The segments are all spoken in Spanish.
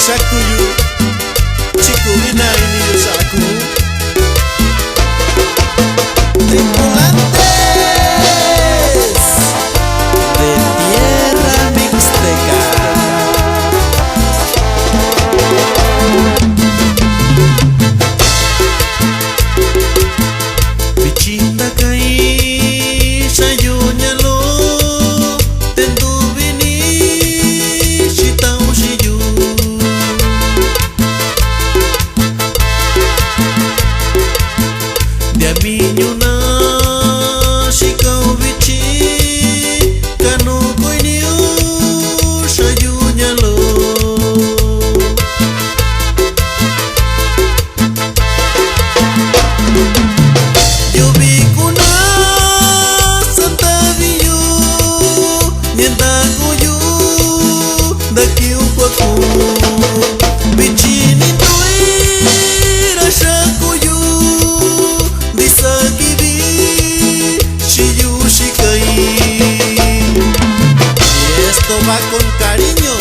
Shakuyu, chico vina y niño Shaku. Tripulantes de tierra mixteca. Bichita kai sayuñalo, tendu vini shitau shiyu. Dia minyuna shikau bichi kanu koiniu sayuñalo. Daqui pouco bichini tuira shakuyu disakibi shiyu shikai. Y esto va con cariño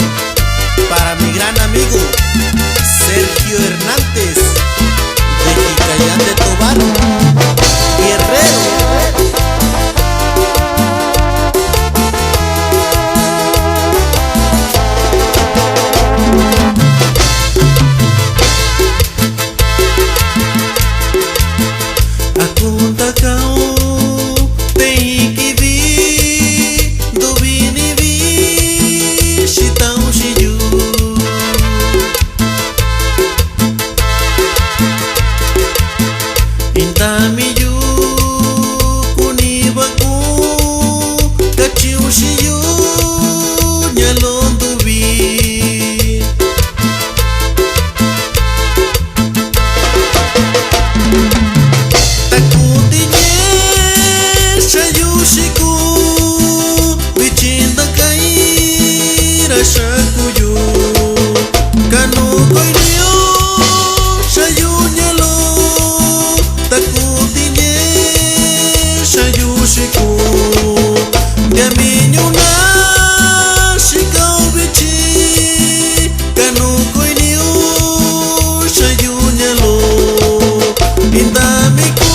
para mi gran amigo Sergio Hernández de Jicayán de Tobar, Guerrero. Intamiyu kunibaku kachiu shiyu nyalon tubi. Takutinye shayu shiku bichinda kai rashakuyu kanu koiniu shayu nyalo. Takutinye shayu shiku dia minyuna shikau bichi kanu koiniu shayu nyalo. Indamiku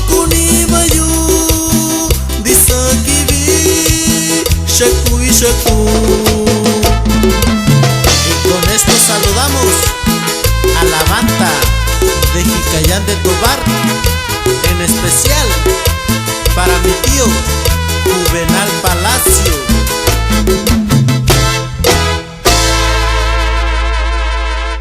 kunimayu disakibi shaku y shaku. Y con esto saludamos a la banda de Jicayán de Tobar, en especial para mi tío Juvenal Palacio.